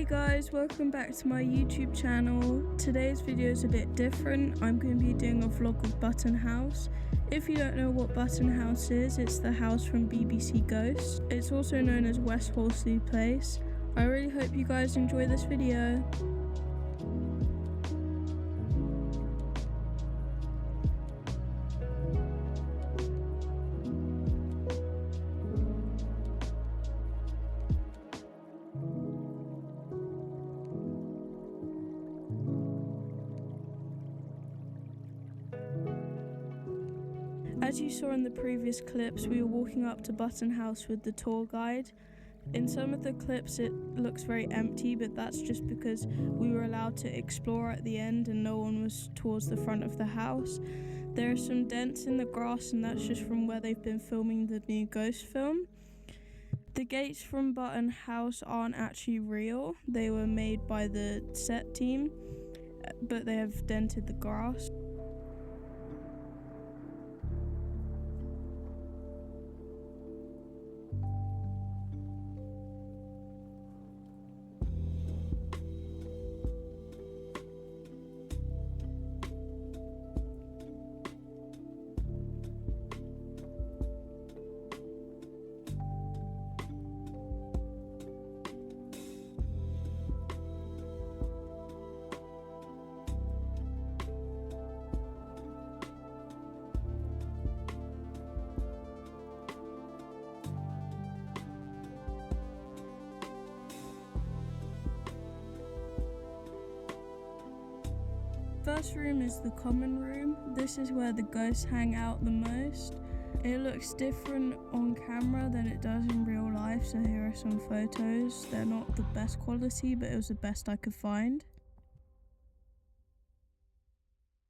Hey guys, welcome back to my YouTube channel. Today's video is a bit different. I'm going to be doing a vlog of Button House. If you don't know what Button House is, it's the house from BBC Ghosts. It's also known as West Horsley Place. I really hope you guys enjoy this video. As you saw in the previous clips, we were walking up to Button House with the tour guide. In some of the clips it looks very empty, but that's just because we were allowed to explore at the end and no one was towards the front of the house. There are some dents in the grass and that's just from where they've been filming the new Ghost film. The gates from Button House aren't actually real. They were made by the set team, but they have dented the grass. First room is the common room. This is where the ghosts hang out the most. It looks different on camera than it does in real life, so here are some photos. They're not the best quality, but it was the best I could find.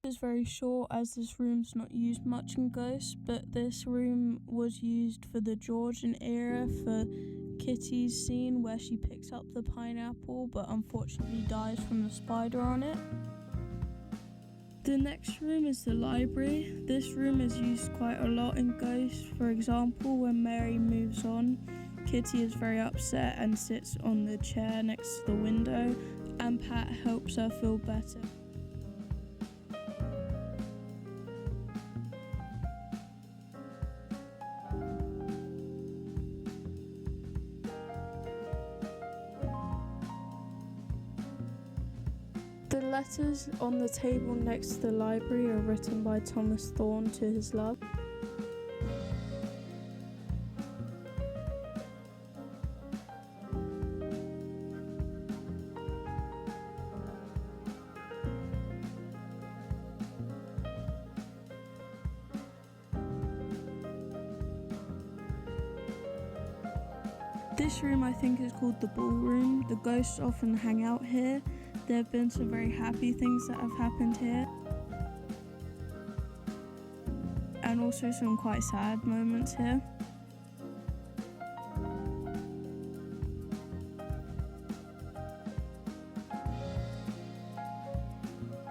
It's very short as this room's not used much in Ghosts, but this room was used for the Georgian era for Kitty's scene where she picks up the pineapple but unfortunately dies from the spider on it. The next room is the library. This room is used quite a lot in Ghosts. For example, when Mary moves on, Kitty is very upset and sits on the chair next to the window, and Pat helps her feel better. The letters on the table next to the library are written by Thomas Thorne to his love. This room I think is called the ballroom. The ghosts often hang out here. There have been some very happy things that have happened here, and also some quite sad moments here.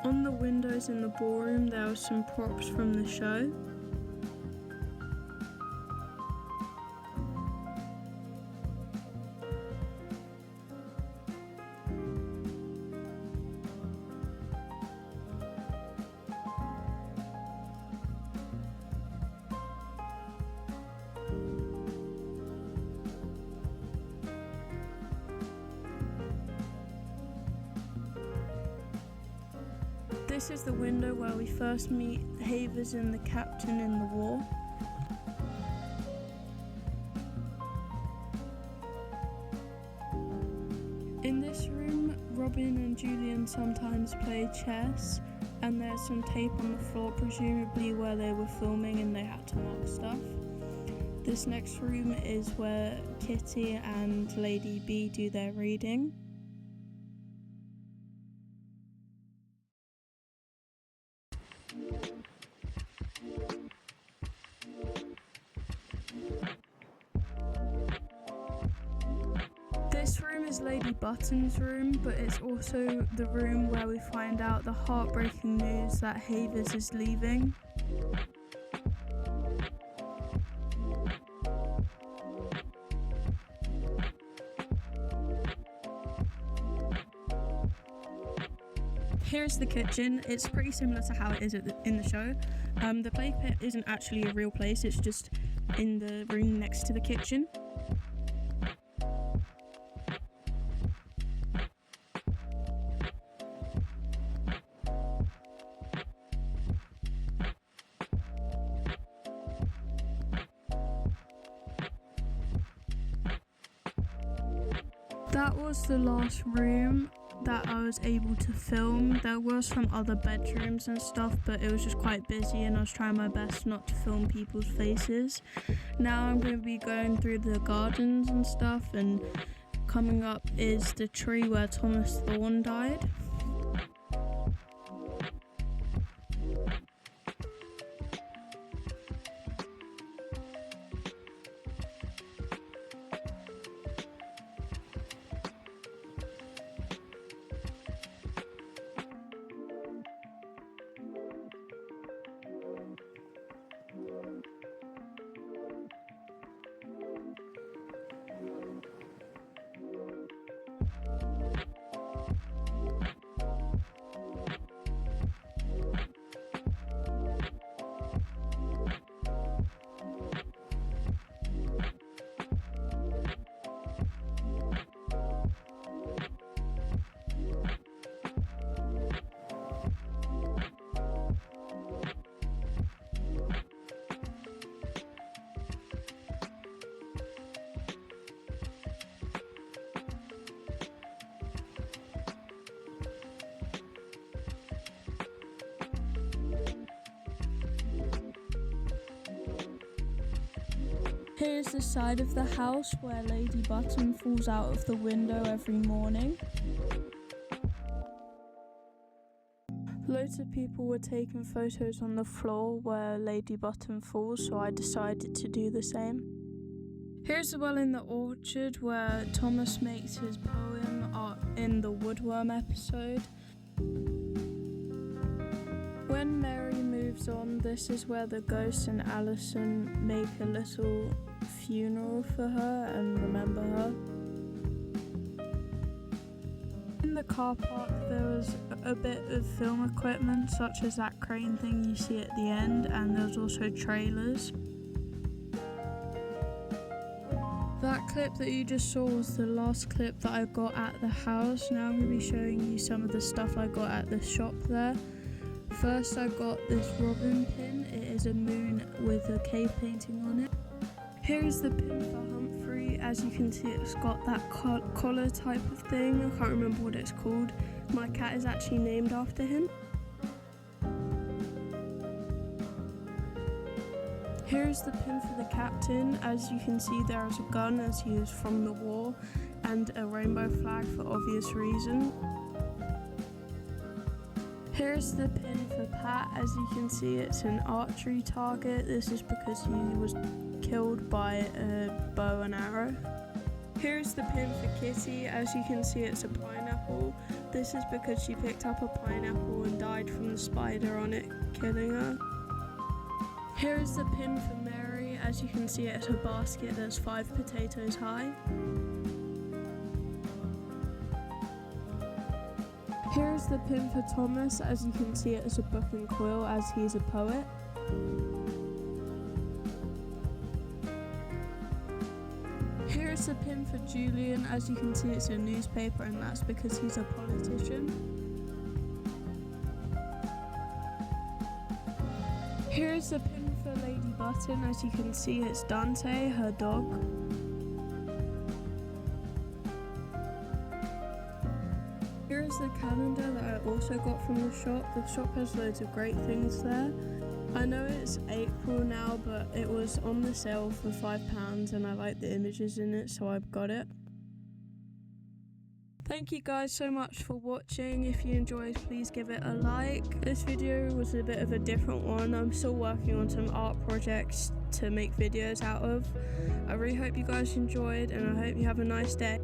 On the windows in the ballroom there are some props from the show. This is the window where we first meet Havers and the captain in the war. In this room, Robin and Julian sometimes play chess, and there's some tape on the floor, presumably where they were filming and they had to mark stuff. This next room is where Kitty and Lady B do their reading. This room is Lady Button's room, but it's also the room where we find out the heartbreaking news that Havers is leaving. Here's the kitchen. It's pretty similar to how it is in the show. The play pit isn't actually a real place, it's just in the room next to the kitchen. That was the last room that I was able to film. There were some other bedrooms and stuff, but it was just quite busy and I was trying my best not to film people's faces. Now I'm going to be going through the gardens and stuff, and coming up is the tree where Thomas Thorne died. Here's the side of the house where Lady Button falls out of the window every morning. Loads of people were taking photos on the floor where Lady Button falls, so I decided to do the same. Here's the well in the orchard where Thomas makes his poem in the woodworm episode. When Mary moves on, this is where the ghost and Alison make a little funeral for her and remember her. In the car park there was a bit of film equipment, such as that crane thing you see at the end, and there was also trailers. That clip that you just saw was the last clip that I got at the house. Now I'm going to be showing you some of the stuff I got at the shop there. First I got this robin pin. It is a moon with a cave painting on it. Here is the pin for Humphrey. As you can see, it's got that collar type of thing. I can't remember what it's called. My cat is actually named after him. Here is the pin for the captain. As you can see, there is a gun as he is from the war, and a rainbow flag for obvious reason. Here's the pin for Pat. As you can see, it's an archery target. This is because he was killed by a bow and arrow. Here's the pin for Kitty. As you can see, it's a pineapple. This is because she picked up a pineapple and died from the spider on it, killing her. Here's the pin for Mary. As you can see, it's a basket that's 5 potatoes high. Here's the pin for Thomas. As you can see, it's a book and quill as he's a poet. Here's the pin for Julian. As you can see, it's a newspaper, and that's because he's a politician. Here's the pin for Lady Button. As you can see, it's Dante, her dog. Here's the calendar that I also got from the shop. The shop has loads of great things there. I know it's April now, but it was on the sale for £5 and I like the images in it, so I've got it. Thank you guys so much for watching. If you enjoyed, please give it a like. This video was a bit of a different one. I'm still working on some art projects to make videos out of. I really hope you guys enjoyed, and I hope you have a nice day.